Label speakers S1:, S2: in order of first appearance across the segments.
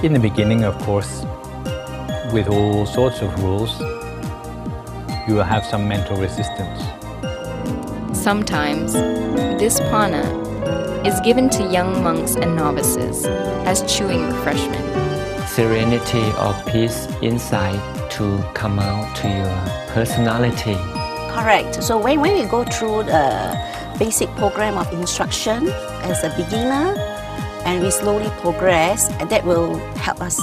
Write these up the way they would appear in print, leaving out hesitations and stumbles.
S1: In the beginning, of course, with all sorts of rules, you will have some mental resistance.
S2: Sometimes, this prana is given to young monks and novices as chewing refreshment.
S3: Serenity or peace inside to come out to your personality.
S4: Correct. So when we go through the basic program of instruction as a beginner, and we slowly progress, and that will help us.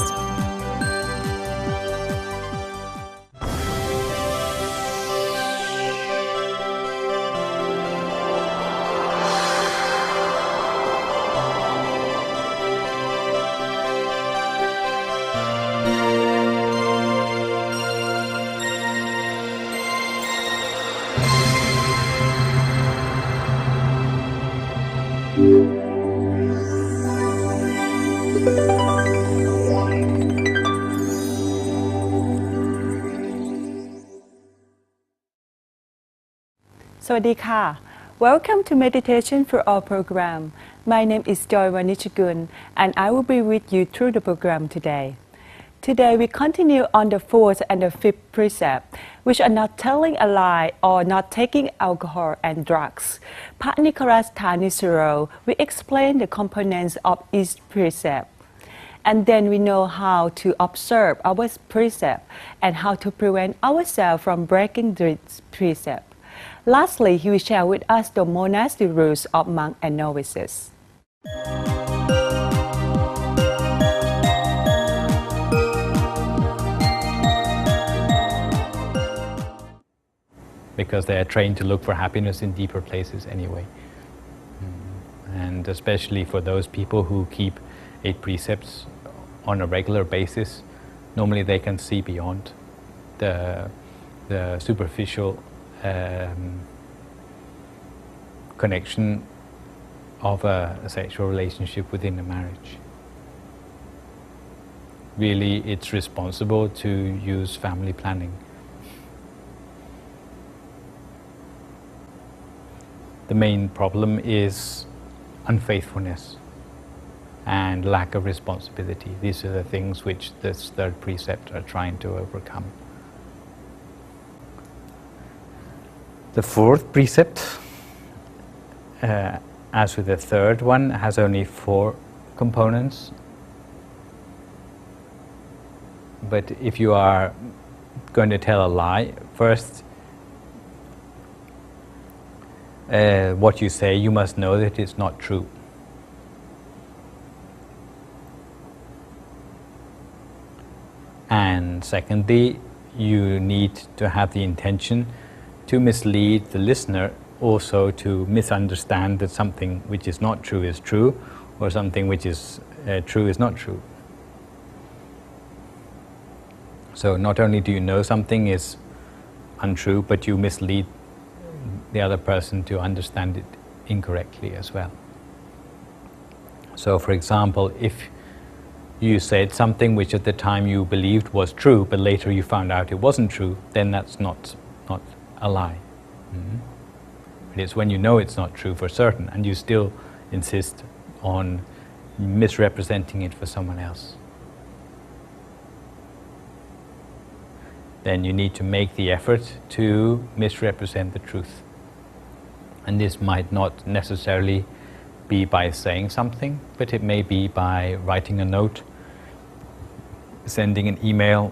S5: Sawadee. Welcome to Meditation for All program. My name is Joy Wanichagun and I will be with you through the program today. Today we continue on the fourth and the fifth precept, which are not telling a lie or not taking alcohol and drugs. Panicharasthanisaro, we explain the components of each precept. And then we know how to observe our precept and how to prevent ourselves from breaking this precept. Lastly, he will share with us the monastic rules of monks and novices.
S1: Because they are trained to look for happiness in deeper places anyway. And especially for those people who keep 8 precepts on a regular basis, normally they can see beyond the superficial connection of a sexual relationship within a marriage. Really, it's responsible to use family planning. The main problem is unfaithfulness and lack of responsibility. These are the things which this third precept are trying to overcome. The fourth precept, as with the third one, has only 4 components. But if you are going to tell a lie, first, what you say, you must know that it's not true. And secondly, you need to have the intention to mislead the listener, also to misunderstand that something which is not true is true, or something which is true is not true. So not only do you know something is untrue, but you mislead the other person to understand it incorrectly as well. So for example, if you said something which at the time you believed was true, but later you found out it wasn't true, then that's not a lie. But it's when you know it's not true for certain and you still insist on misrepresenting it for someone else. Then you need to make the effort to misrepresent the truth. And this might not necessarily be by saying something, but it may be by writing a note, sending an email,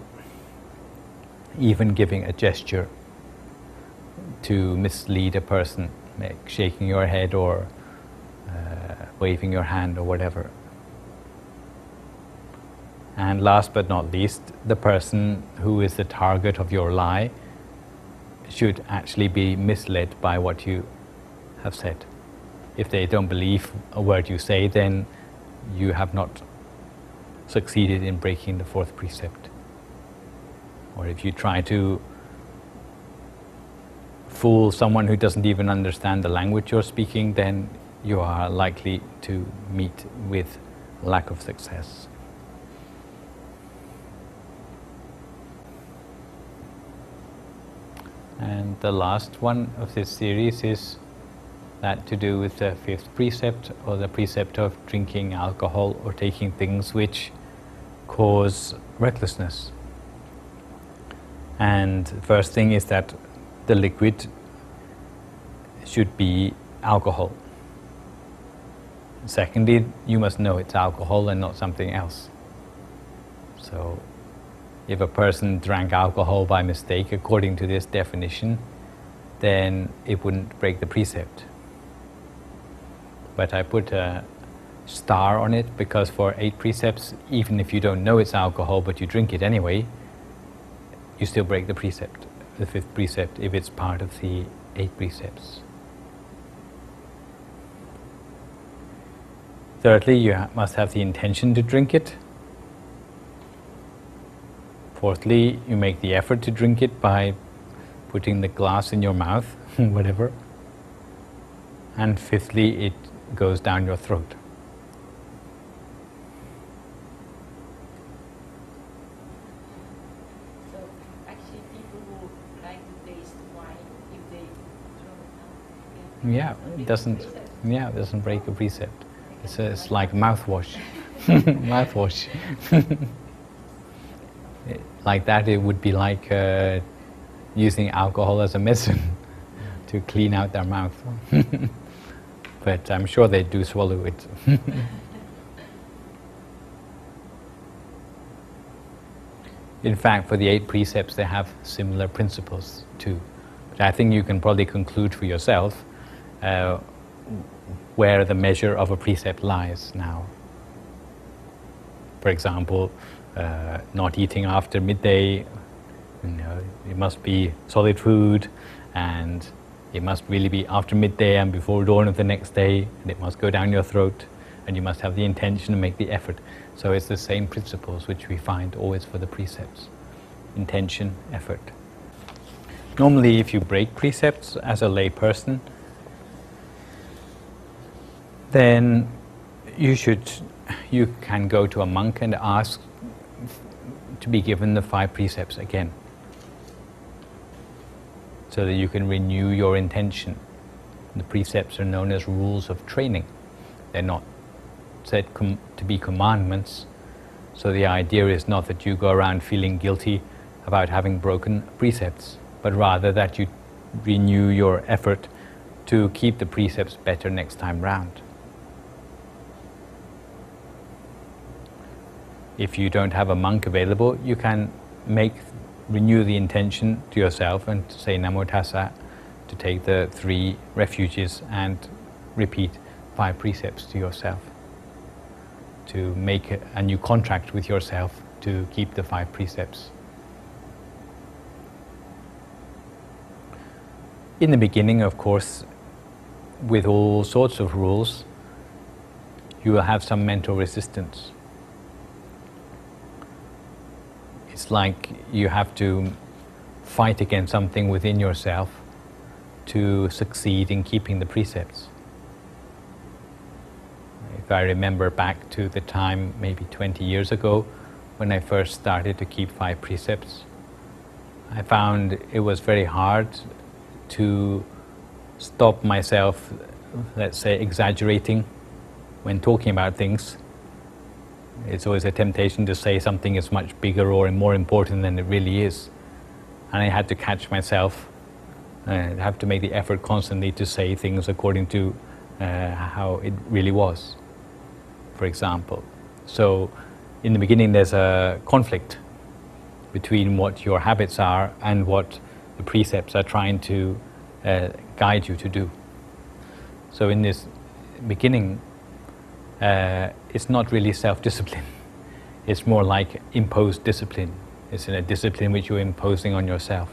S1: even giving a gesture to mislead a person, like shaking your head or waving your hand or whatever. And last but not least, the person who is the target of your lie should actually be misled by what you have said. If they don't believe a word you say, then you have not succeeded in breaking the fourth precept. Or if you try to fool someone who doesn't even understand the language you're speaking, then you are likely to meet with lack of success. And the last one of this series is that to do with the fifth precept, or the precept of drinking alcohol or taking things which cause recklessness. And the first thing is that the liquid should be alcohol. Secondly, you must know it's alcohol and not something else. So if a person drank alcohol by mistake, according to this definition, then it wouldn't break the precept. But I put a star on it because for 8 precepts, even if you don't know it's alcohol but you drink it anyway, you still break the precept, the 5th precept, if it's part of the 8 precepts. Thirdly, you must have the intention to drink it. Fourthly, you make the effort to drink it by putting the glass in your mouth, whatever. And fifthly, it goes down your throat.
S6: So actually people who like to taste wine, if they throw it out,
S1: Yeah, it doesn't break a precept. It's like mouthwash. Mouthwash. Like that, it would be like using alcohol as a medicine to clean out their mouth. But I'm sure they do swallow it. In fact, for the 8 precepts, they have similar principles too. But I think you can probably conclude for yourself where the measure of a precept lies now. For example, not eating after midday, it must be solid food, and it must really be after midday and before dawn of the next day, and it must go down your throat, and you must have the intention to make the effort. So it's the same principles which we find always for the precepts: intention, effort. Normally, if you break precepts as a lay person, then you can go to a monk and ask to be given the 5 precepts again, so that you can renew your intention. The precepts are known as rules of training. They're not said to be commandments, so the idea is not that you go around feeling guilty about having broken precepts, but rather that you renew your effort to keep the precepts better next time round. If you don't have a monk available, you can renew the intention to yourself and say Namo Tassa to take the 3 refuges and repeat 5 precepts to yourself, to make a new contract with yourself to keep the 5 precepts. In the beginning, of course, with all sorts of rules, you will have some mental resistance. It's like you have to fight against something within yourself to succeed in keeping the precepts. If I remember back to the time maybe 20 years ago when I first started to keep 5 precepts, I found it was very hard to stop myself, let's say, exaggerating when talking about things. It's always a temptation to say something is much bigger or more important than it really is. And I had to catch myself. I have to make the effort constantly to say things according to how it really was, for example. So in the beginning there's a conflict between what your habits are and what the precepts are trying to guide you to do. So in this beginning, it's not really self-discipline. It's more like imposed discipline. It's in a discipline which you're imposing on yourself.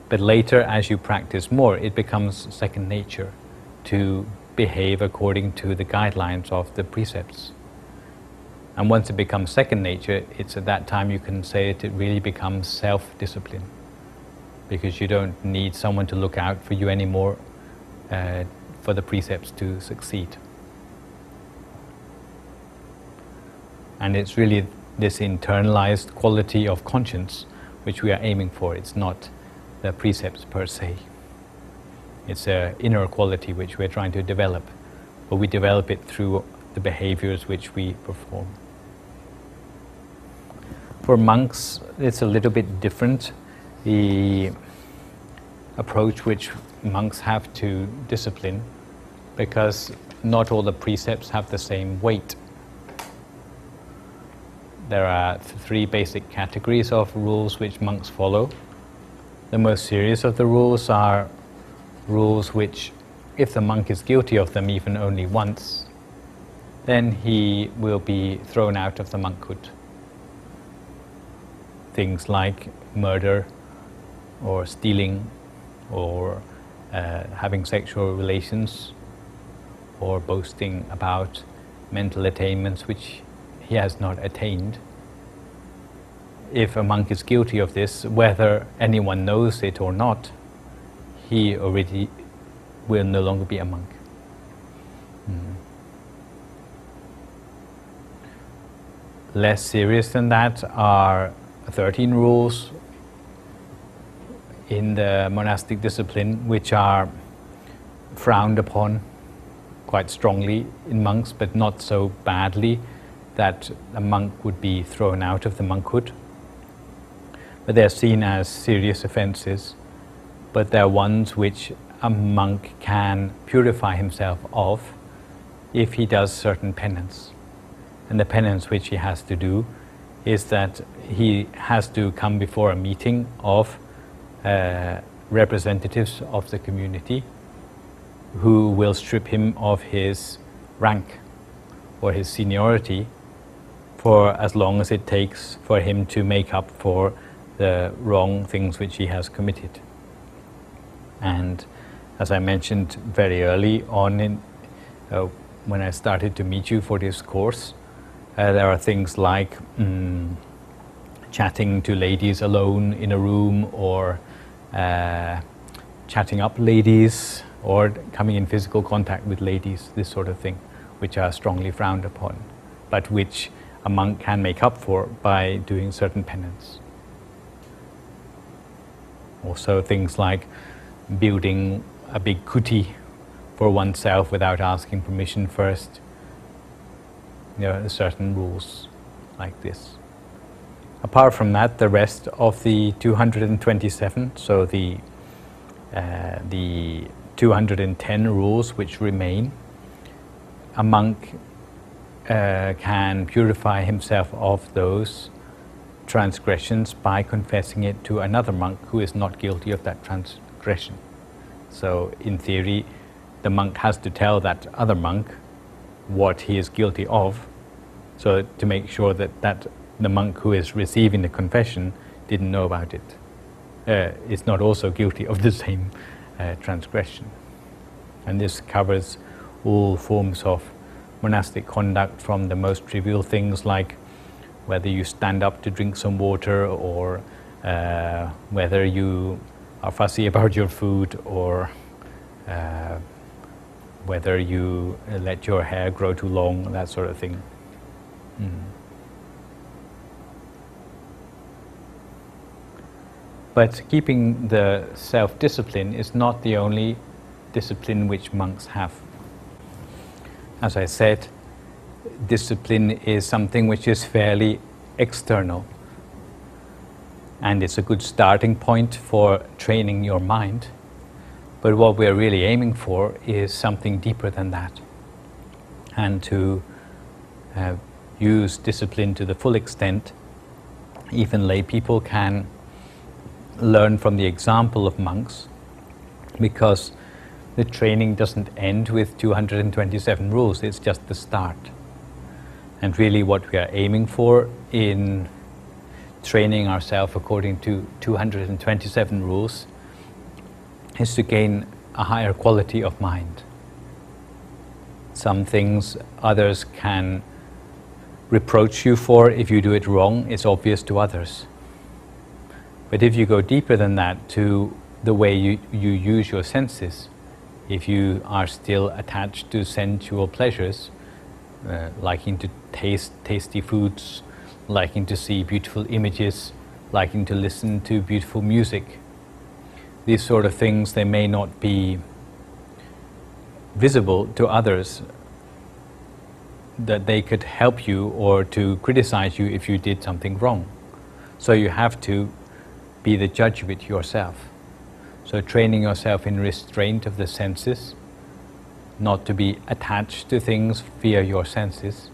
S1: But later, as you practice more, it becomes second nature to behave according to the guidelines of the precepts. And once it becomes second nature, it's at that time you can say it really becomes self-discipline, because you don't need someone to look out for you anymore for the precepts to succeed. And it's really this internalized quality of conscience which we are aiming for. It's not the precepts per se. It's an inner quality which we're trying to develop, but we develop it through the behaviors which we perform. For monks, it's a little bit different. The approach which monks have to discipline, because not all the precepts have the same weight. There are three basic categories of rules which monks follow. The most serious of the rules are rules which, if the monk is guilty of them even only once, then he will be thrown out of the monkhood. Things like murder, or stealing, or having sexual relations, or boasting about mental attainments which he has not attained. If a monk is guilty of this, whether anyone knows it or not, he already will no longer be a monk. Less serious than that are 13 rules in the monastic discipline, which are frowned upon quite strongly in monks, but not so badly that a monk would be thrown out of the monkhood. But they're seen as serious offenses, but they're ones which a monk can purify himself of if he does certain penance. And the penance which he has to do is that he has to come before a meeting of representatives of the community who will strip him of his rank or his seniority for as long as it takes for him to make up for the wrong things which he has committed. And as I mentioned very early on in when I started to meet you for this course, there are things like chatting to ladies alone in a room, or chatting up ladies, or coming in physical contact with ladies, this sort of thing, which are strongly frowned upon, but which a monk can make up for by doing certain penance. Also things like building a big kuti for oneself without asking permission first. There are certain rules like this. Apart from that, the rest of the 227, so the 210 rules which remain, a monk can purify himself of those transgressions by confessing it to another monk who is not guilty of that transgression. So in theory, the monk has to tell that other monk what he is guilty of, so to make sure that the monk who is receiving the confession didn't know about it, is not also guilty of the same transgression. And this covers all forms of monastic conduct, from the most trivial things like whether you stand up to drink some water, or whether you are fussy about your food, or whether you let your hair grow too long, that sort of thing. But keeping the self-discipline is not the only discipline which monks have. As I said, discipline is something which is fairly external, and it's a good starting point for training your mind. But what we're really aiming for is something deeper than that, and to use discipline to the full extent. Even lay people can learn from the example of monks, because the training doesn't end with 227 rules, it's just the start. And really what we are aiming for in training ourselves according to 227 rules is to gain a higher quality of mind. Some things others can reproach you for if you do it wrong, it's obvious to others. But if you go deeper than that to the way you use your senses, if you are still attached to sensual pleasures, liking to taste tasty foods, liking to see beautiful images, liking to listen to beautiful music, these sort of things, they may not be visible to others, that they could help you or to criticize you if you did something wrong. So you have to be the judge of it yourself. So training yourself in restraint of the senses, not to be attached to things via your senses.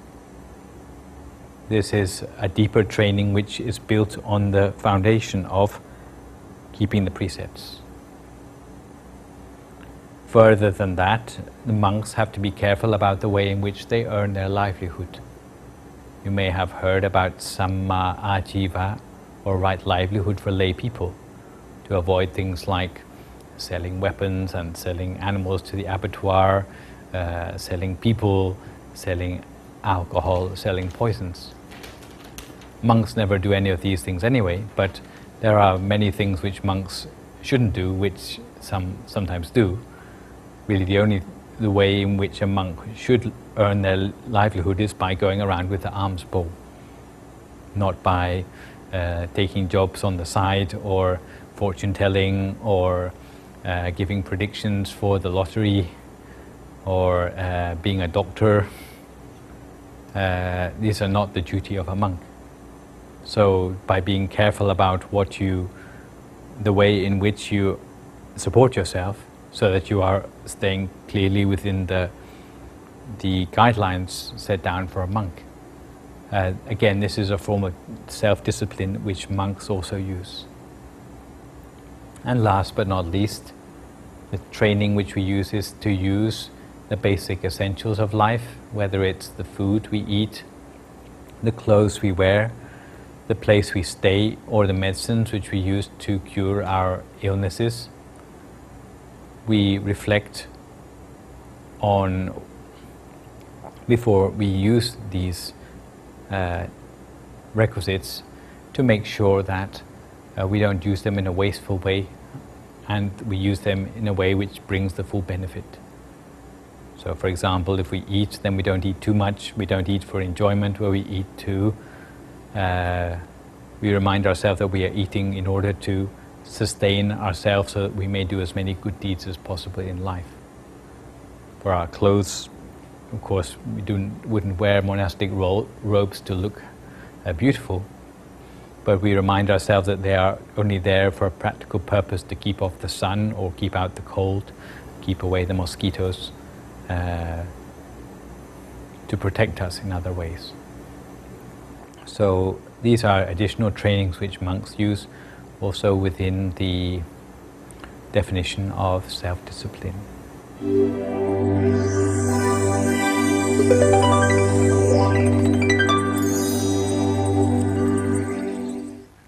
S1: This is a deeper training which is built on the foundation of keeping the precepts. Further than that, the monks have to be careful about the way in which they earn their livelihood. You may have heard about samma ajiva, or right livelihood for lay people, to avoid things like selling weapons and selling animals to the abattoir, selling people, selling alcohol, selling poisons. Monks never do any of these things anyway, but there are many things which monks shouldn't do, which sometimes do. Really the way in which a monk should earn their livelihood is by going around with the alms bowl, not by taking jobs on the side or fortune telling or giving predictions for the lottery or being a doctor. These are not the duty of a monk. So by being careful about the way in which you support yourself, so that you are staying clearly within the guidelines set down for a monk. Again, this is a form of self-discipline which monks also use. And last but not least, the training which we use is to use the basic essentials of life, whether it's the food we eat, the clothes we wear, the place we stay, or the medicines which we use to cure our illnesses. We reflect on, before we use these requisites, to make sure that we don't use them in a wasteful way, and we use them in a way which brings the full benefit. So for example, if we eat, then we don't eat too much, we don't eat for enjoyment. Where we eat we remind ourselves that we are eating in order to sustain ourselves, so that we may do as many good deeds as possible in life. For our clothes, of course, we wouldn't wear monastic robes to look beautiful, but we remind ourselves that they are only there for a practical purpose, to keep off the sun or keep out the cold, keep away the mosquitoes, to protect us in other ways. So these are additional trainings which monks use, also within the definition of self-discipline.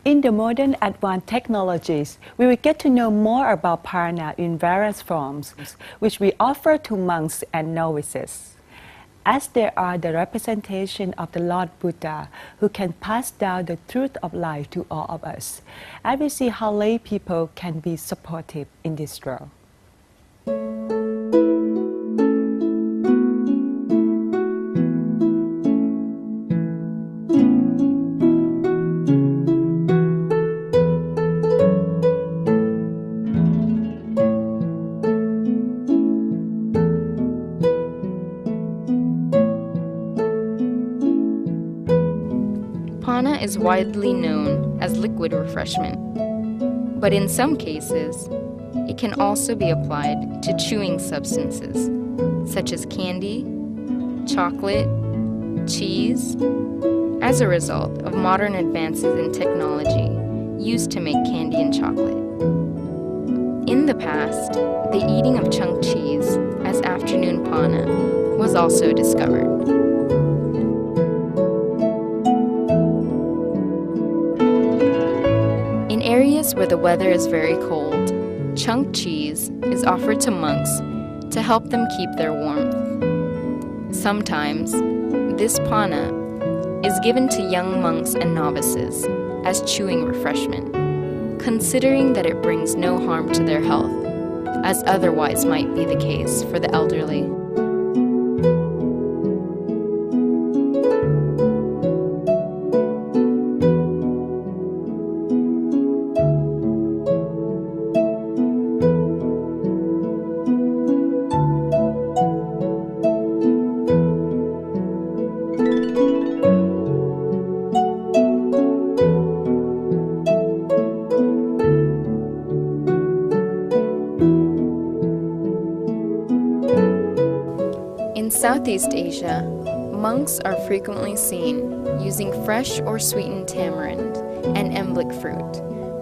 S5: In the modern advanced technologies, we will get to know more about parana in various forms, which we offer to monks and novices. As they are the representation of the Lord Buddha, who can pass down the truth of life to all of us, and we see how lay people can be supportive in this role.
S2: Pana is widely known as liquid refreshment, but in some cases, it can also be applied to chewing substances, such as candy, chocolate, cheese, as a result of modern advances in technology used to make candy and chocolate. In the past, the eating of chunk cheese as afternoon pana was also discovered. In areas where the weather is very cold, chunk cheese is offered to monks to help them keep their warmth. Sometimes, this pana is given to young monks and novices as chewing refreshment, considering that it brings no harm to their health, as otherwise might be the case for the elderly. Southeast Asia, monks are frequently seen using fresh or sweetened tamarind and emblic fruit,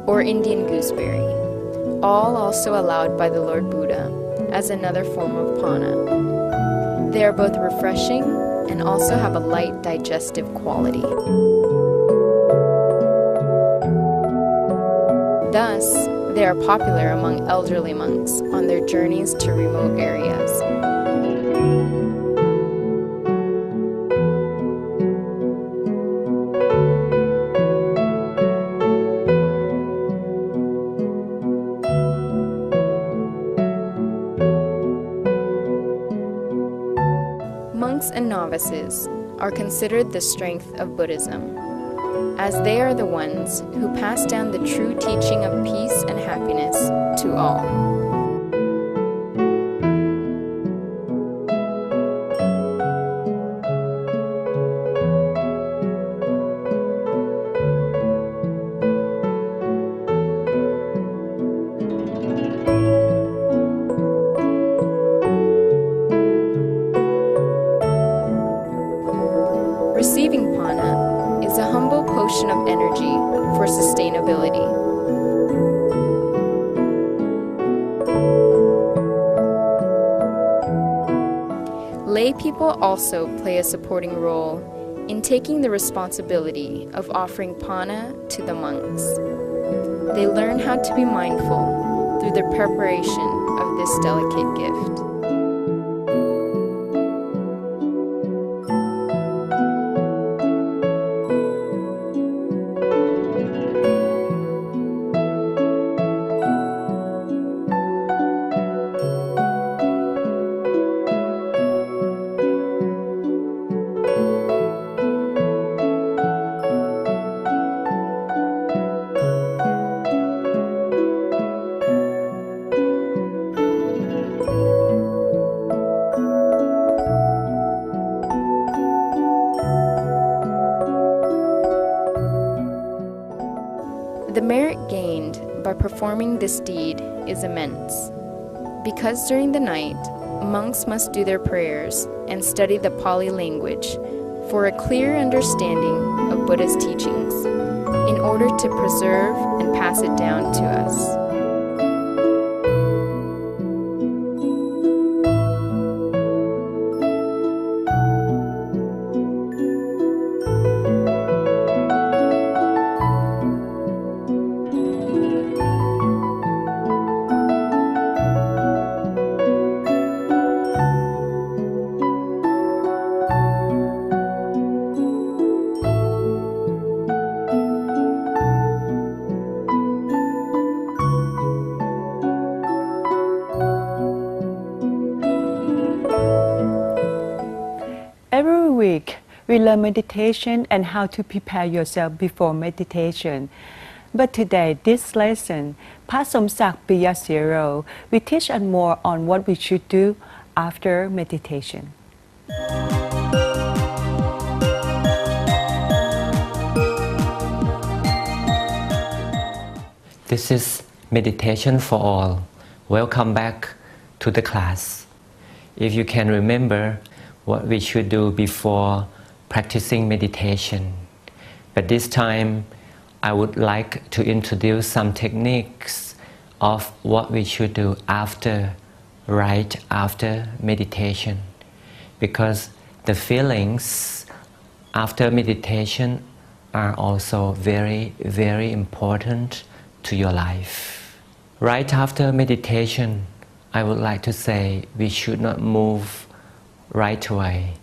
S2: or Indian gooseberry, all also allowed by the Lord Buddha as another form of pana. They are both refreshing and also have a light digestive quality. Thus, they are popular among elderly monks on their journeys to remote areas. Monks and novices are considered the strength of Buddhism, as they are the ones who pass down the true teaching of peace and happiness to all. Receiving pana is a humble potion of energy for sustainability. Lay people also play a supporting role in taking the responsibility of offering pana to the monks. They learn how to be mindful through the preparation of this delicate gift. The merit gained by performing this deed is immense, because during the night, monks must do their prayers and study the Pali language for a clear understanding of Buddha's teachings, in order to preserve and pass it down to us.
S5: Every week, we learn meditation and how to prepare yourself before meditation. But today, this lesson, Pasomsak Piyasiro, will teach us more on what we should do after meditation.
S3: This is meditation for all. Welcome back to the class. If you can remember what we should do before practicing meditation. But this time, I would like to introduce some techniques of what we should do right after meditation. Because the feelings after meditation are also very, very important to your life. Right after meditation, I would like to say we should not move right away,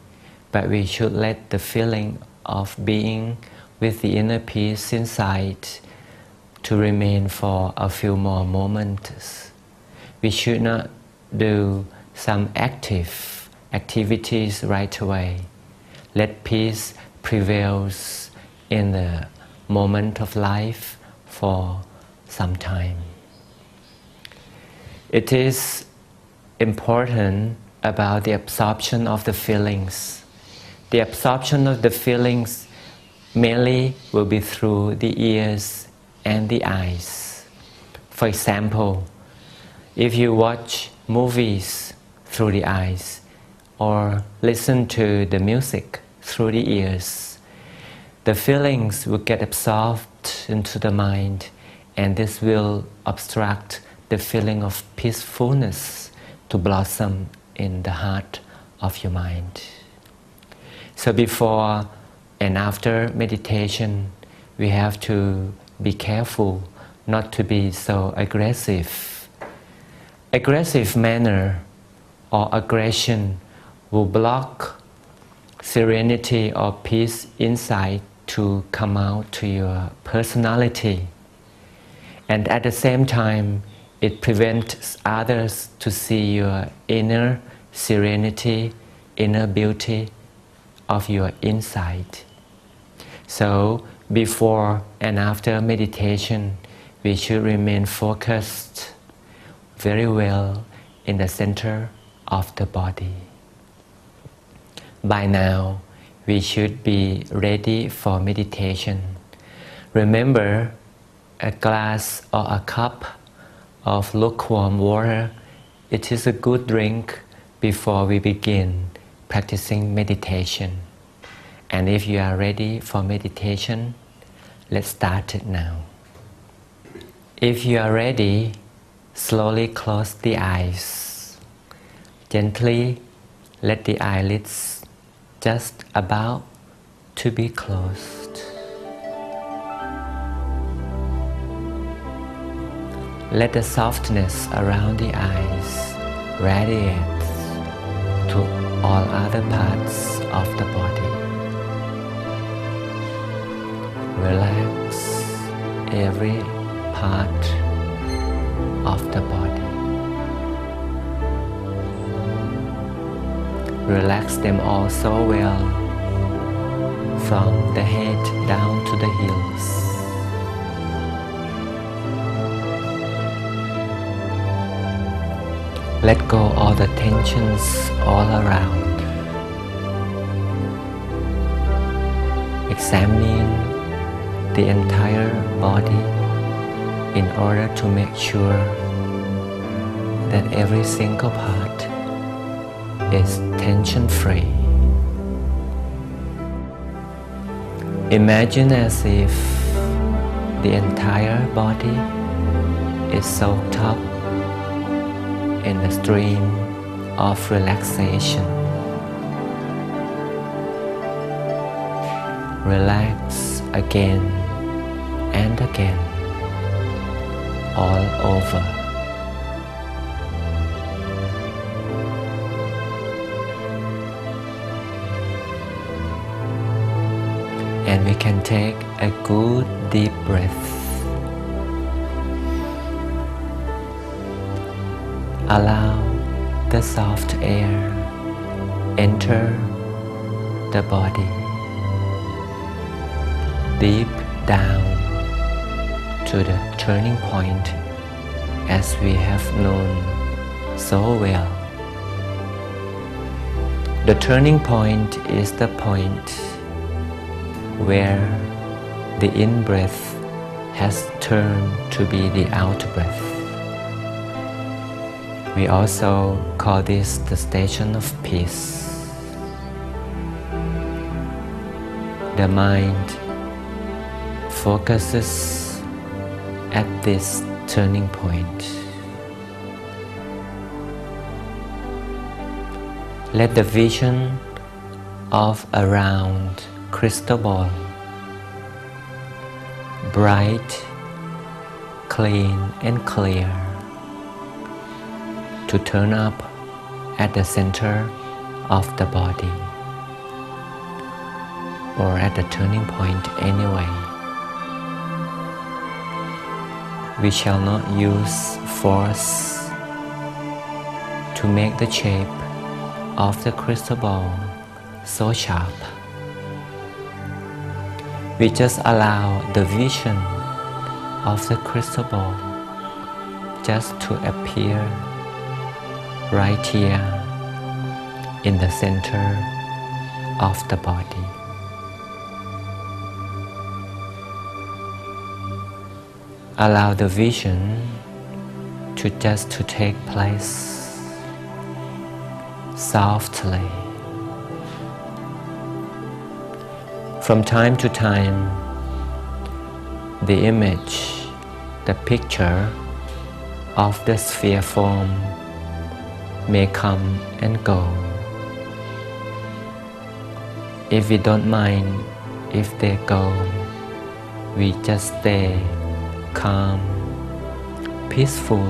S3: but we should let the feeling of being with the inner peace inside to remain for a few more moments. We should not do some active activities right away. Let peace prevail in the moment of life for some time. It is important about the absorption of the feelings. The absorption of the feelings mainly will be through the ears and the eyes. For example, if you watch movies through the eyes, or listen to the music through the ears, the feelings will get absorbed into the mind, and this will obstruct the feeling of peacefulness to blossom in the heart of your mind. So before and after meditation, we have to be careful not to be so aggressive. Aggressive manner or aggression will block serenity or peace inside to come out to your personality. And at the same time, it prevents others to see your inner serenity, inner beauty of your inside. So before and after meditation, we should remain focused very well in the center of the body. By now, we should be ready for meditation. Remember, a glass or a cup of lukewarm water, it is a good drink before we begin practicing meditation. And if you are ready for meditation, let's start it now. If you are ready, slowly close the eyes. Gently let the eyelids just about to be closed. Let the softness around the eyes radiate to all other parts of the body. Relax every part of the body. Relax them all so well, from the head down to the heels. Let go all the tensions all around. Examine the entire body in order to make sure that every single part is tension-free. Imagine as if the entire body is soaked up in a stream of relaxation. Relax again and again, all over. And we can take a good deep breath. Allow the soft air enter the body deep down to the turning point, as we have known so well. The turning point is the point where the in-breath has turned to be the out-breath. We also call this the station of peace. The mind focuses at this turning point. Let the vision of a round crystal ball, bright, clean and clear, to turn up at the center of the body, or at the turning point anyway. We shall not use force to make the shape of the crystal ball so sharp. We just allow the vision of the crystal ball just to appear right here in the center of the body. Allow the vision to take place softly. From time to time, the image, the picture of the sphere form may come and go. If we don't mind if they go, we just stay calm, peaceful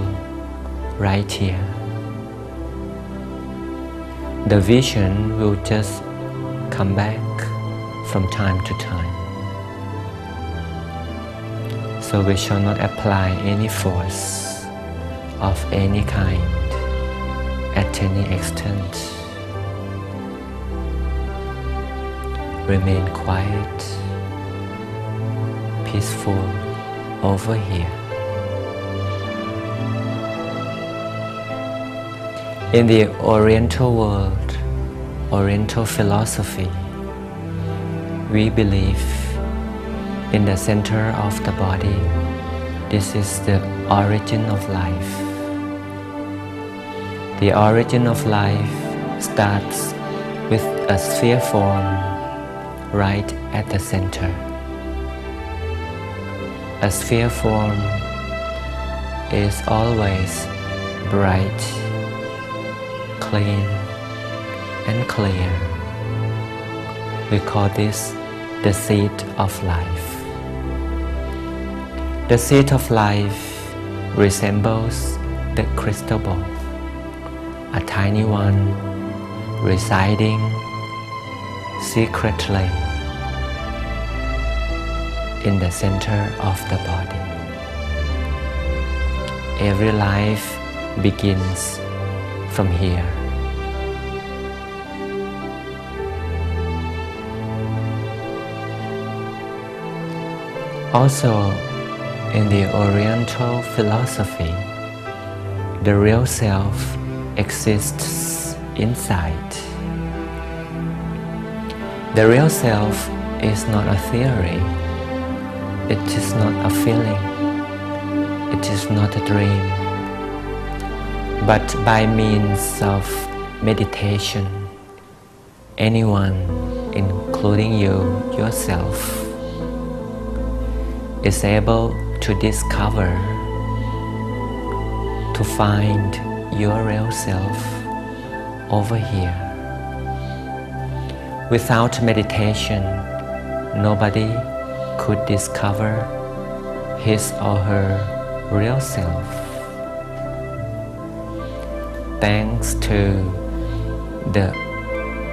S3: right here. The vision will just come back from time to time. So we shall not apply any force of any kind at any extent. Remain quiet, peaceful over here. In the Oriental world, Oriental philosophy, we believe in the center of the body. This is the origin of life. The origin of life starts with a sphere form right at the center. A sphere form is always bright, clean, and clear. We call this the seed of life. The seed of life resembles the crystal ball, a tiny one residing secretly in the center of the body. Every life begins from here. Also, in the Oriental philosophy, the real self exists inside. The real self is not a theory. It is not a feeling. It is not a dream. But by means of meditation, anyone, including you yourself, is able to discover, to find your real self over here. Without meditation, nobody could discover his or her real self. Thanks to the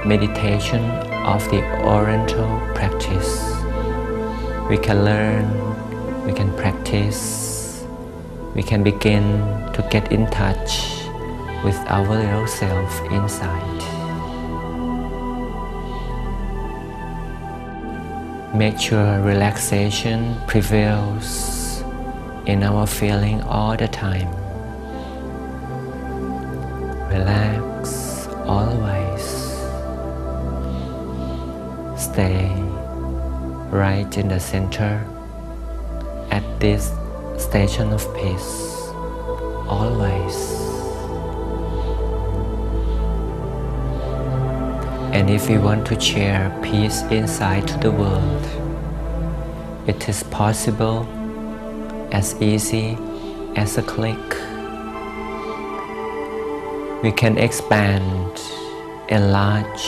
S3: meditation of the Oriental practice, we can learn, we can practice, we can begin to get in touch with our real self inside. Make sure relaxation prevails in our feeling all the time. Relax always. Stay right in the center at this station of peace, always. And if we want to share peace inside to the world, it is possible, as easy as a click. We can expand, enlarge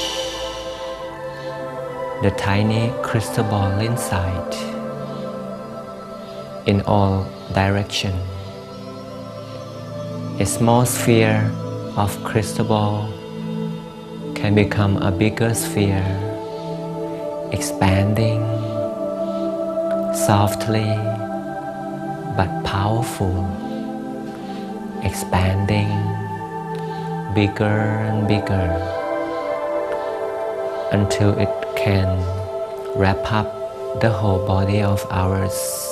S3: the tiny crystal ball inside in all directions. A small sphere of crystal ball can become a bigger sphere, expanding softly but powerful, expanding bigger and bigger until it can wrap up the whole body of ours.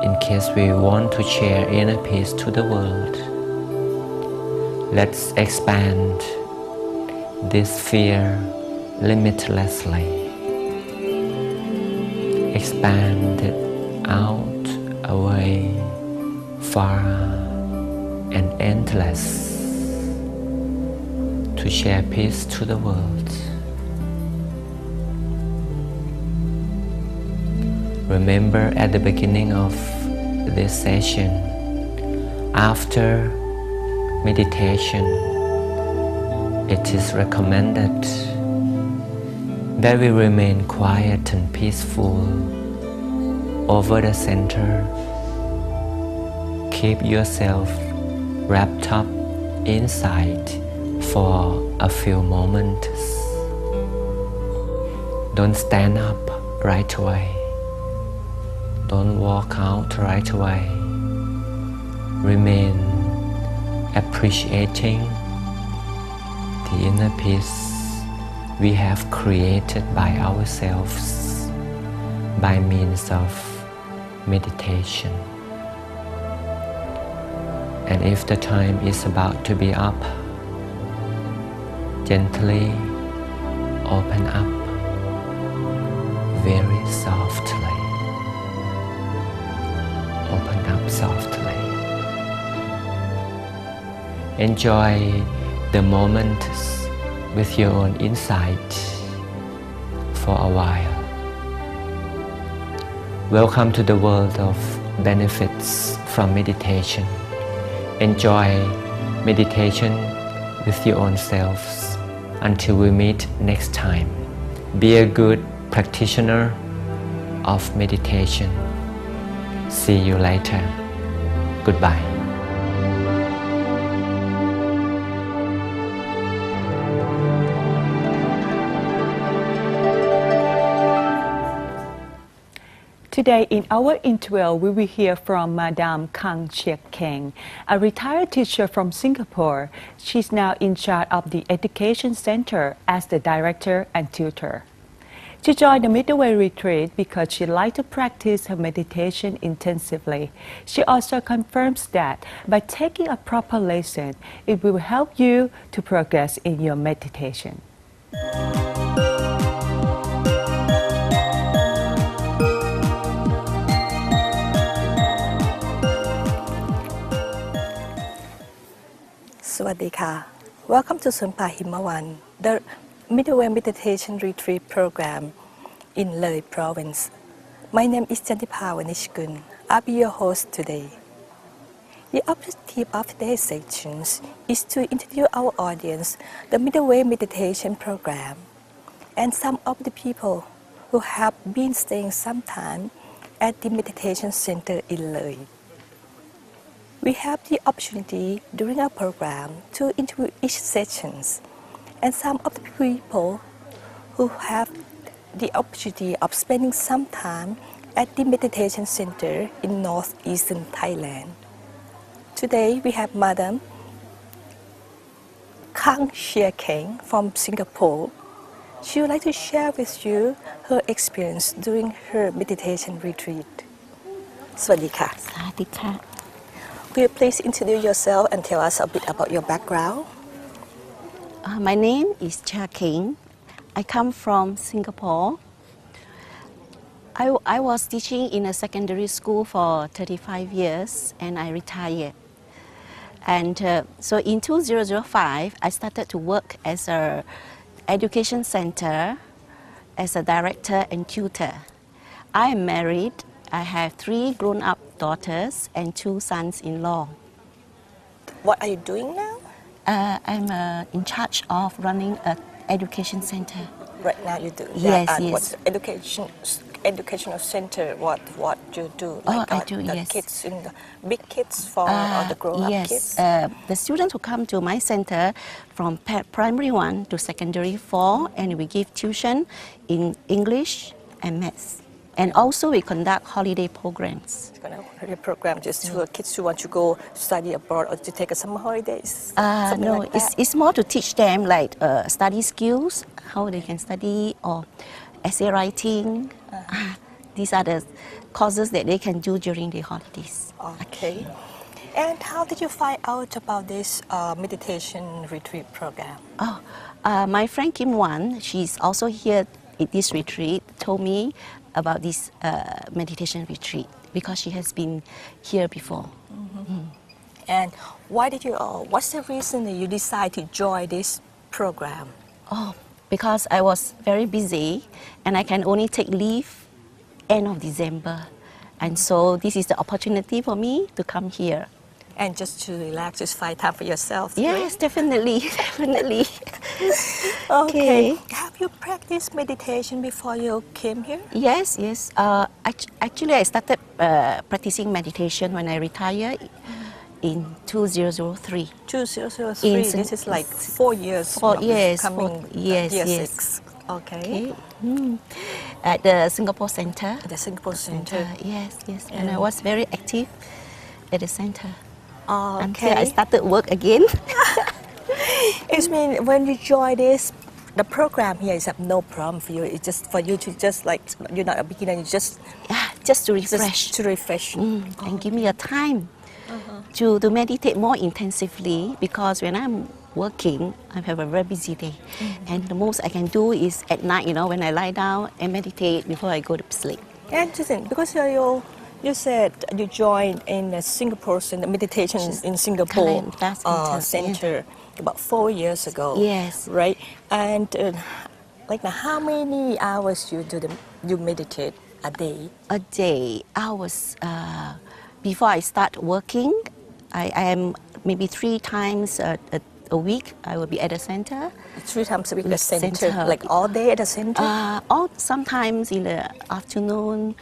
S3: In case we want to share inner peace to the world, let's expand this sphere limitlessly. Expand it out, away, far and endless to share peace to the world. Remember at the beginning of this session, after meditation, it is recommended that we remain quiet and peaceful over the center. Keep yourself wrapped up inside for a few moments. Don't stand up right away. Don't walk out right away. Remain appreciating the inner peace we have created by ourselves by means of meditation. And if the time is about to be up, gently open up very softly. Open up softly. Enjoy the moment with your own insight for a while. Welcome to the world of benefits from meditation. Enjoy meditation with your own selves until we meet next time. Be a good practitioner of meditation. See you later. Goodbye.
S5: Today in our interview, we will hear from Madame Kang Chiek Keng, a retired teacher from Singapore. She's now in charge of the Education Center as the director and tutor. She joined the Midway retreat because she liked to practice her meditation intensively. She also confirms that by taking a proper lesson, it will help you to progress in your meditation.
S7: Swadika. Welcome to Sunpa Himawan, the Midway Meditation Retreat Program in Le Province. My name is Chantipa Vanishkun. I'll be your host today. The objective of today's sections is to interview our audience, the Midway Meditation Program, and some of the people who have been staying some time at the Meditation Center in Le. We have the opportunity during our program to interview each sessions, and some of the people who have the opportunity of spending some time at the Meditation Center in northeastern Thailand. Today we have Madam Kang Chiek Keng from Singapore. She would like to share with you her experience during her meditation retreat. Swadika.
S4: Swadika.
S7: Will you please introduce yourself and tell us a bit about your background?
S4: My name is Chiek Keng. I come from Singapore. I was teaching in a secondary school for 35 years and I retired. And so in 2005, I started to work as an education center as a director and tutor. I am married. I have 3 grown-up daughters and 2 sons-in-law.
S7: What are you doing now?
S4: I'm in charge of running an education center.
S7: Right now you do?
S4: Yes,
S7: and
S4: yes.
S7: What's educational center, what you do?
S4: I do,
S7: the
S4: yes.
S7: Kids in the big kids for or the grown-up
S4: yes.
S7: kids?
S4: The students who come to my center from primary 1 to secondary 4, and we give tuition in English and maths. And also we conduct holiday programs.
S7: Holiday program just for kids who want to go study abroad or to take a summer holidays?
S4: No,
S7: like that?
S4: it's more to teach them like study skills, how they can study, or essay writing. These are the courses that they can do during the holidays.
S7: Okay. And how did you find out about this meditation retreat program?
S4: My friend Kim Wan, she's also here at this retreat, told me about this meditation retreat because she has been here before.
S7: And why did you? What's the reason that you decide to join this program?
S4: Oh, because I was very busy and I can only take leave end of December. And so this is the opportunity for me to come here.
S7: And just to relax, just find time for yourself.
S4: Yes, definitely, definitely.
S7: Okay. Have you practiced meditation before you came here?
S4: Yes, yes. Actually, I started practicing meditation when I retired in 2003.
S7: 2003. This is like 4 years.
S4: 4 years.
S7: Coming
S4: Yes,
S7: year
S4: yes.
S7: 6. Okay.
S4: At the Singapore Center.
S7: The Singapore Center.
S4: Yes, yes. And I was very active at the center.
S7: Okay.
S4: Until I started work again.
S7: It means when you join this, the program here is no problem for you. It's just for you to just like, you're not a beginner, you just
S4: Just to refresh.
S7: to refresh.
S4: And give me a time to meditate more intensively, because when I'm working, I have a very busy day. And the most I can do is at night, when I lie down and meditate before I go to sleep.
S7: Interesting, because you said you joined in the Singapore Center, meditation in Singapore center about 4 years ago.
S4: Yes.
S7: Right? And like now, how many hours you meditate a day?
S4: A day, hours. Before I start working, I am maybe 3 times a week. I will be at the center.
S7: 3 times a week at the
S4: Center.
S7: center, like all day at the center?
S4: Sometimes in the afternoon,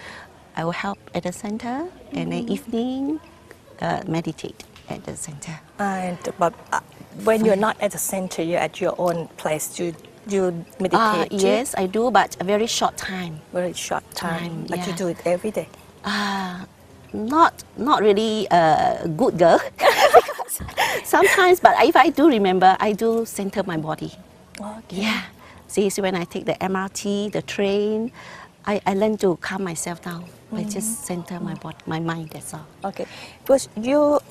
S4: I will help at the center, and in the evening, meditate at the center.
S7: But when you're not at the center, you're at your own place. You meditate too?
S4: Yes, I do, but a very short time.
S7: Very short time. But you
S4: yeah.
S7: do it every day.
S4: Not really a good girl. Sometimes, but if I do remember, I do center my body.
S7: Okay.
S4: Yeah. See, so when I take the MRT, the train, I learn to calm myself down. I just center my body, my mind, that's all.
S7: Okay. Because you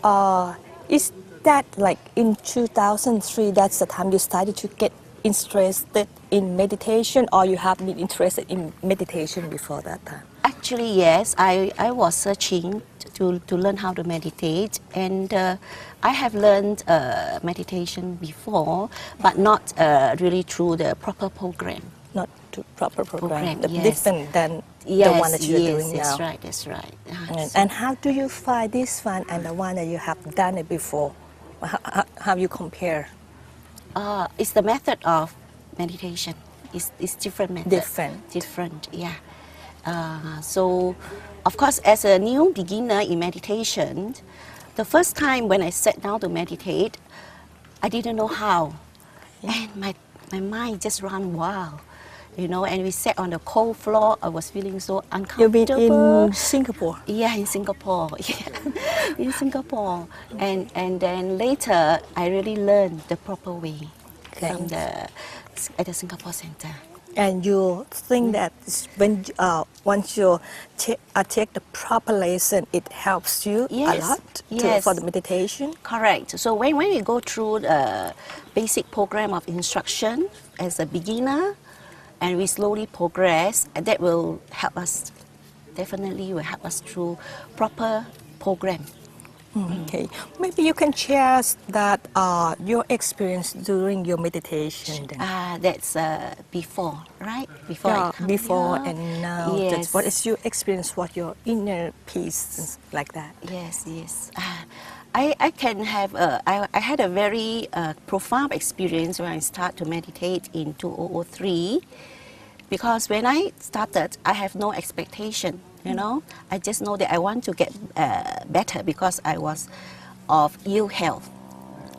S7: is that like in 2003, that's the time you started to get interested in meditation, or you have been interested in meditation before that time?
S4: Actually, yes. I was searching to learn how to meditate, and I have learned meditation before, but not really through the proper program.
S7: Not to proper program.
S4: Yes.
S7: Different than
S4: Yes,
S7: the one that you're doing
S4: that's
S7: now.
S4: right, that's right.
S7: And how do you find this one and the one that you have done it before? How you compare?
S4: It's the method of meditation. It's different method. Different, yeah. So, of course, as a new beginner in meditation, the first time when I sat down to meditate, I didn't know how. And my mind just ran wild. And we sat on the cold floor. I was feeling so uncomfortable.
S7: You've been in Singapore?
S4: Yeah, in Singapore. Yeah, in Singapore. And then later, I really learned the proper way from at the Singapore Center.
S7: And you think that when once you take the proper lesson, it helps you a lot for the meditation?
S4: Correct. So when we go through the basic program of instruction as a beginner, and we slowly progress, that will help us, definitely will help us through proper program.
S7: Okay. Maybe you can share that your experience during your meditation.
S4: That's before, right? Before I come
S7: before
S4: here.
S7: and now.
S4: Yes.
S7: What is your experience? What your inner peace like that?
S4: Yes, yes. I can have. I had a very profound experience when I started to meditate in 2003, because when I started, I have no expectation. I just know that I want to get better, because I was of ill health,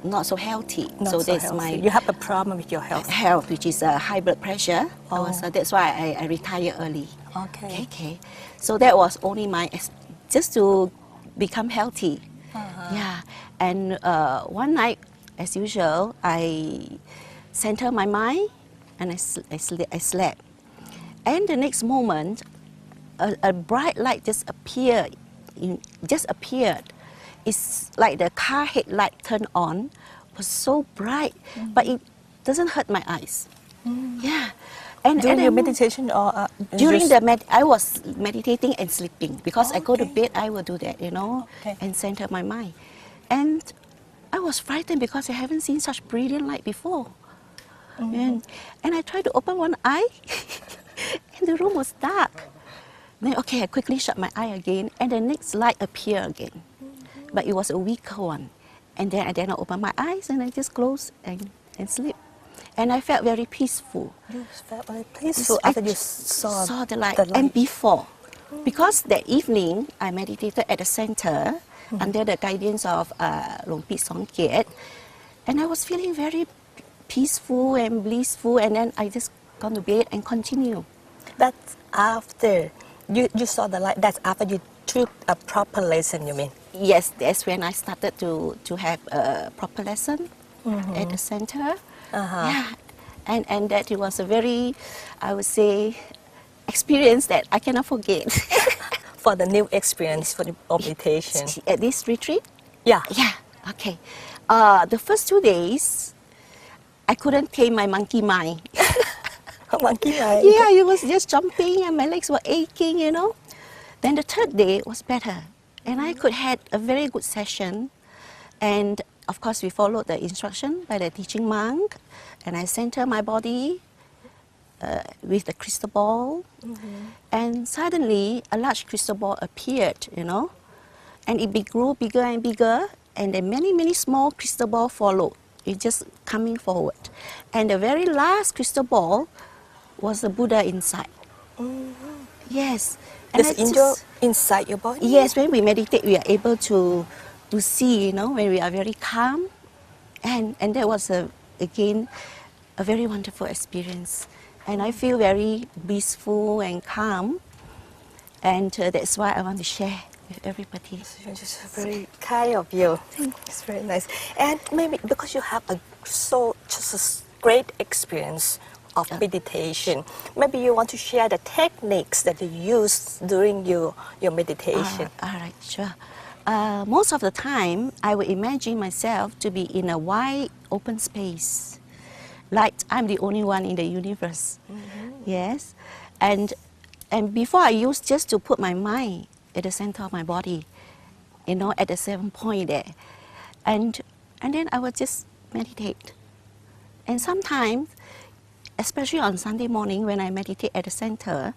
S4: not so healthy.
S7: That's healthy. You have a problem with your health.
S4: Health, which is high blood pressure. That's why I retired early.
S7: Okay.
S4: So that was only just to become healthy. Yeah. And one night, as usual, I center my mind and I slept. And the next moment, a bright light just appeared. It's like the car headlight turned on. It was so bright, but it doesn't hurt my eyes. Yeah. And
S7: during your meditation or
S4: during I was meditating and sleeping, because I go to bed, I will do that, and center my mind. And I was frightened because I haven't seen such brilliant light before. And I tried to open one eye, and the room was dark. Then, okay, I quickly shut my eye again, and the next light appeared again. But it was a weaker one. And then I opened my eyes, and I just closed and sleep. And I felt very peaceful.
S7: You felt very peaceful after you saw
S4: the light. And before, because that evening I meditated at the center under the guidance of Long Pi Songkiat, and I was feeling very peaceful and blissful. And then I just gone to bed and continue.
S7: That's after you saw the light. That's after you took a proper lesson, you mean?
S4: Yes, that's when I started to have a proper lesson at the center. Yeah, and that it was a very, I would say, experience that I cannot forget.
S7: For the new experience for the meditation.
S4: At this retreat?
S7: Yeah.
S4: Yeah, okay. The first 2 days, I couldn't tame my monkey mind.
S7: Monkey mind?
S4: Yeah, it was just jumping and my legs were aching, you know. Then the third day was better. And I could have a very good session. And of course, we followed the instruction by the teaching monk. And I center my body with the crystal ball. And suddenly, a large crystal ball appeared, you know. And it grew bigger and bigger. And then many small crystal balls followed. It just coming forward. And the very last crystal ball was the Buddha inside. Yes. And
S7: inside your body?
S4: Yes, when we meditate, we are able to see, you know, when we are very calm. And that was, again, a very wonderful experience. And I feel very blissful and calm. And that's why I want to share with everybody.
S7: It's just very kind of you. It's very nice. And maybe because you have just a great experience of meditation, maybe you want to share the techniques that you use during your meditation.
S4: All right, sure. Most of the time, I would imagine myself to be in a wide open space, like I'm the only one in the universe. Yes, and before I used just to put my mind at the center of my body, you know, at the 7 point there, and then I would just meditate. And sometimes, especially on Sunday morning when I meditate at the center,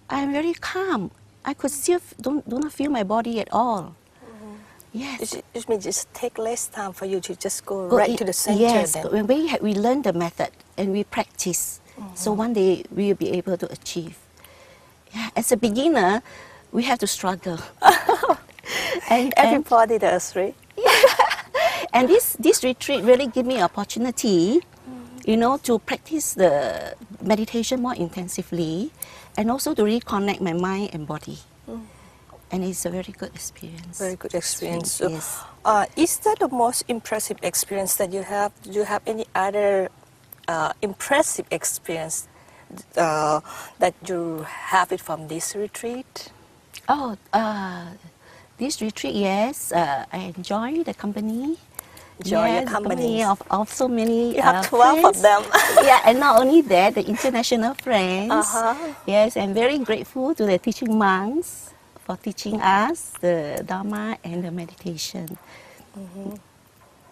S4: I'm very calm. I could still do not feel my body at all. Yes.
S7: It means just take less time for you to just go right to the center.
S4: Yes,
S7: then.
S4: when we learn the method and we practice, so one day we will be able to achieve. Yeah, as a beginner, we have to struggle. and
S7: everybody does, right?
S4: And this retreat really gave me an opportunity, you know, to practice the meditation more intensively, and also to reconnect my mind and body. And it's a very good experience.
S7: Very good experience.
S4: Yes.
S7: Is that the most impressive experience that you have? Do you have any other impressive experience that you have it from this retreat?
S4: Oh, this retreat, yes. I enjoy the company.
S7: Enjoy the company
S4: of so many
S7: You have 12
S4: friends.
S7: of them.
S4: Yeah, and not only that, the international friends. Yes, I'm very grateful to the teaching monks for teaching us the Dharma and the meditation.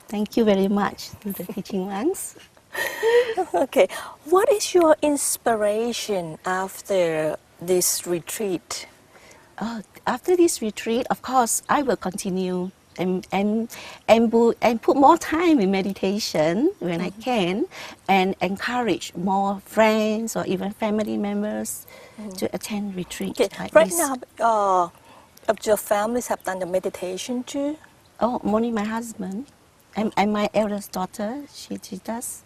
S4: Thank you very much to the teaching monks.
S7: Okay, what is your inspiration after this retreat?
S4: After this retreat, of course, I will continue and put more time in meditation when I can, and encourage more friends or even family members to attend retreats like
S7: right
S4: this.
S7: now, your families have done the meditation too?
S4: Oh, only my husband and my eldest daughter, she does.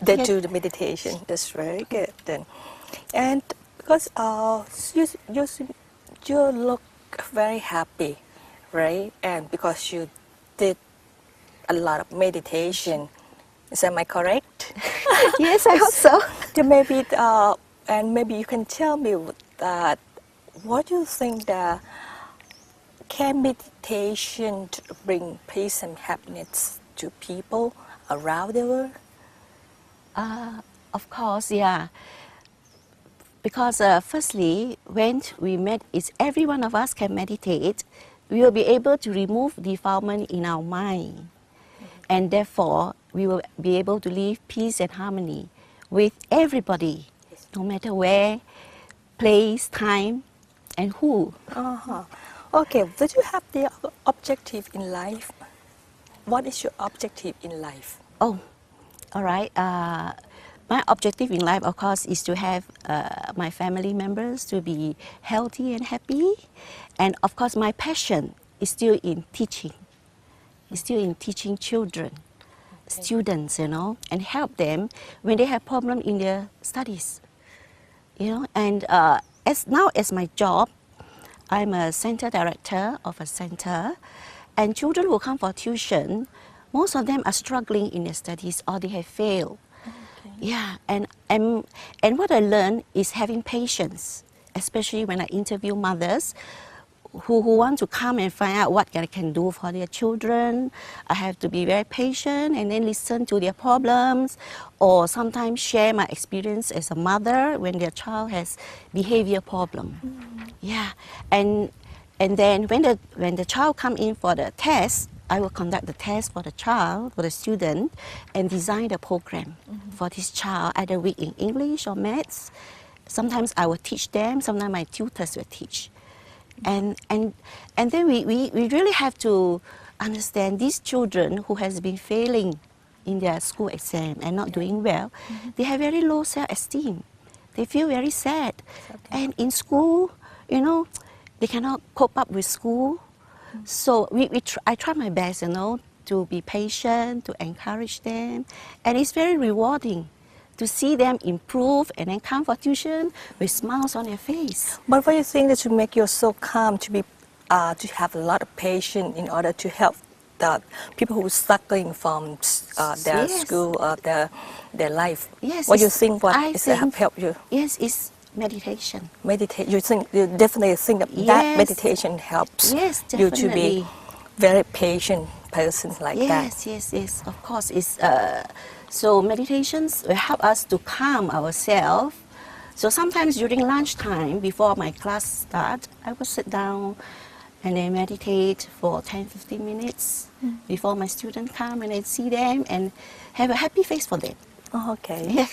S7: They do the meditation. That's very good then. And because you look very happy, right? And because you did a lot of meditation, am I correct?
S4: Yes, I hope so.
S7: Maybe you can tell me that what you think that can meditation bring peace and happiness to people around the world?
S4: Of course, yeah. Because firstly, when we every one of us can meditate, we will be able to remove defilement in our mind. And therefore, we will be able to live peace and harmony with everybody, no matter where, place, time, and who.
S7: Okay, did you have the objective in life? What is your objective in life?
S4: Oh, all right. My objective in life, of course, is to have my family members to be healthy and happy. And of course, my passion is still in teaching. It's still in teaching children, students, and help them when they have problem in their studies. And as my job, I'm a center director of a center, and children who come for tuition, most of them are struggling in their studies or they have failed. Yeah, and what I learned is having patience, especially when I interview mothers who want to come and find out what I can do for their children. I have to be very patient and then listen to their problems, or sometimes share my experience as a mother when their child has behavior problem. Yeah, and then when the child come in for the test, I will conduct the test for the child, for the student, and design the program for this child, either weak in English or maths. Sometimes I will teach them, sometimes my tutors will teach. And then we really have to understand these children who has been failing in their school exam and not doing well, they have very low self-esteem. They feel very sad. And in school, they cannot cope up with school. So I try my best, to be patient, to encourage them. And it's very rewarding to see them improve and then come for tuition with smiles on their face.
S7: But what do you think that should make you so calm to have a lot of patience in order to help the people who are struggling from their school or their life?
S4: Yes.
S7: What do you think have helped you?
S4: Yes, it's meditation.
S7: You definitely think that meditation helps you to be very patient person like that.
S4: Yes. Of course, it's so meditations will help us to calm ourselves. So sometimes during lunchtime, before my class starts, I will sit down and then meditate for 10-15 minutes before my students come, and I see them and have a happy face for them.
S7: Oh, okay.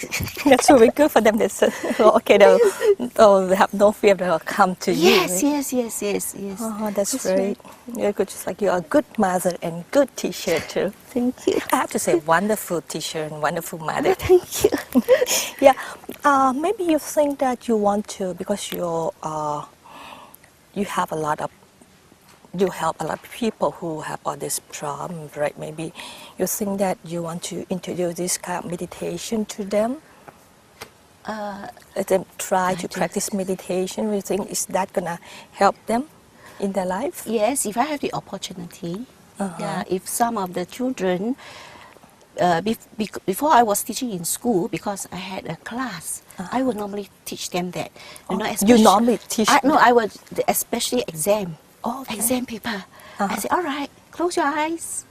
S7: That's really good for them. That's okay. They have no fear. They'll come to you.
S4: Yes.
S7: Oh, that's great. You're good. Just like you're a good mother and good teacher too.
S4: Thank you.
S7: I have to say, wonderful teacher and wonderful mother.
S4: Thank you.
S7: Yeah. Maybe you think that you want to, because you have you help a lot of people who have all this problem, right? Maybe you think that you want to introduce this kind of meditation to them. Let them try to practice meditation. You think is that gonna help them in their life?
S4: Yes, if I have the opportunity. If some of the children, before I was teaching in school, because I had a class, I would normally teach them that.
S7: You normally teach?
S4: I would, especially exam.
S7: Okay.
S4: Exam paper. I say, all right, close your eyes.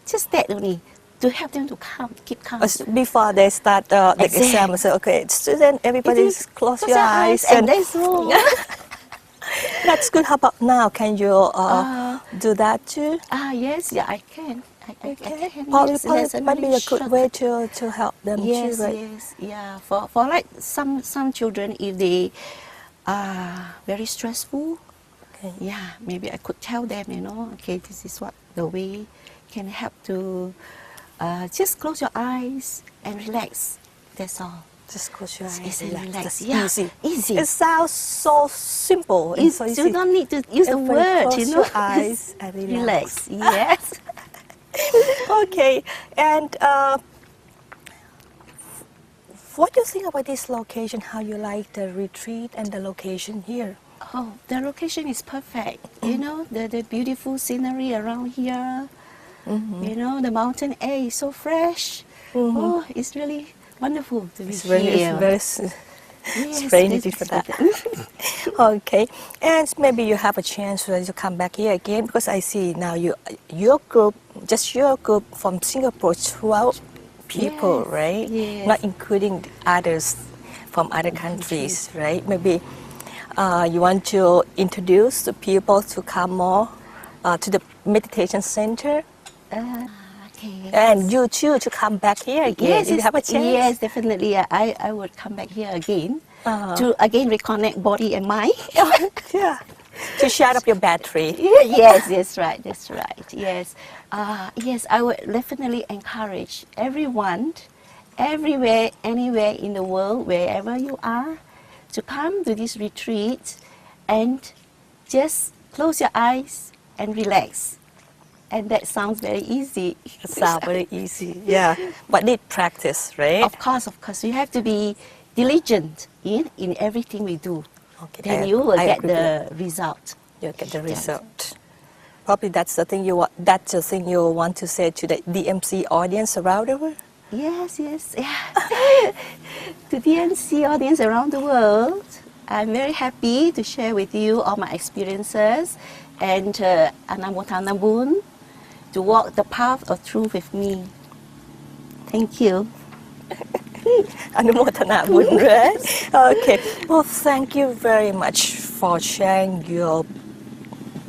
S4: Just that only, to help them to keep calm.
S7: Before they start the exam, I say, okay, student, everybody close your eyes.
S4: And that's all.
S7: That's good. How about now? Can you do that too?
S4: Yes, I can. I can.
S7: Might be a good way to help them too, right?
S4: Yes, yeah. For like some children, if they are very stressful, yeah, maybe I could tell them, okay, this is what the way can help to just close your eyes and relax. That's all.
S7: Just close your eyes
S4: and relax.
S7: Easy. It sounds so simple and so easy.
S4: You don't need to use the word,
S7: Close your eyes and
S4: relax. Yes.
S7: Okay. And what do you think about this location? How you like the retreat and the location here?
S4: Oh, the location is perfect. The beautiful scenery around here. The mountain air is so fresh. Oh, it's really wonderful to be here.
S7: It's very needed for that. Okay, and maybe you have a chance to come back here again, because I see now your group from Singapore, 12 people, right?
S4: Yes.
S7: Not including others from other countries, right? Maybe you want to introduce the people to come more to the meditation center?
S4: Okay.
S7: And you too to come back here again
S4: Yes,
S7: if you have a chance?
S4: yes, definitely. I would come back here again
S7: Uh-huh.
S4: to again reconnect body and mind.
S7: Yeah. To share up your battery.
S4: Yes, that's right, that's right. Yes, yes, I would definitely encourage everyone, everywhere, anywhere in the world, wherever you are, to come to this retreat and just close your eyes and relax. And that sounds very easy.
S7: It sounds very easy. Yeah. But need practice, right?
S4: Of course, we have to be diligent in everything we do.
S7: Okay,
S4: Then you will
S7: I
S4: get
S7: agree with
S4: the result.
S7: You'll get the result. Probably that's the thing you want to say to the DMC audience around the world.
S4: Yes, yeah. To the DMC audience around the world, I'm very happy to share with you all my experiences and Anamotanabun to walk the path of truth with me. Thank you.
S7: Anumotana Buddha, right? Okay. Well, thank you very much for sharing your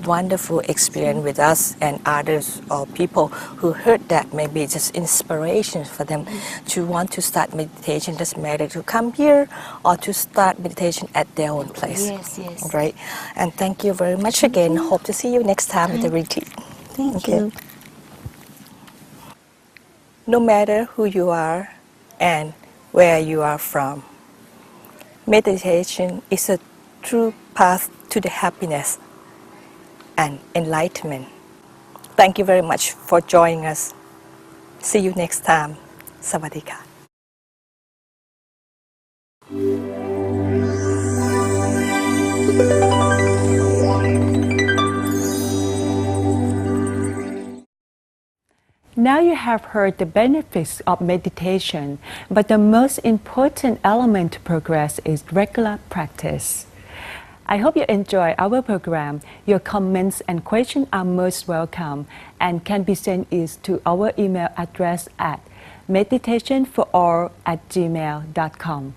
S7: wonderful experience with us and others or people who heard that. Maybe just inspiration for them to want to start meditation. Doesn't matter to come here or to start meditation at their own place.
S4: Yes.
S7: Right. And thank you very much again. Hope to see you next time at the retreat.
S4: Thank you.
S7: No matter who you are and where you are from, meditation is a true path to the happiness and enlightenment. Thank you very much for joining us. See you next time. Sawadee ka.
S5: Now you have heard the benefits of meditation, but the most important element to progress is regular practice. I hope you enjoy our program. Your comments and questions are most welcome and can be sent to our email address at meditationforall@gmail.com.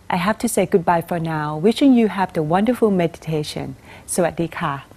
S5: I have to say goodbye for now, wishing you have the wonderful meditation. สวัสดีค่ะ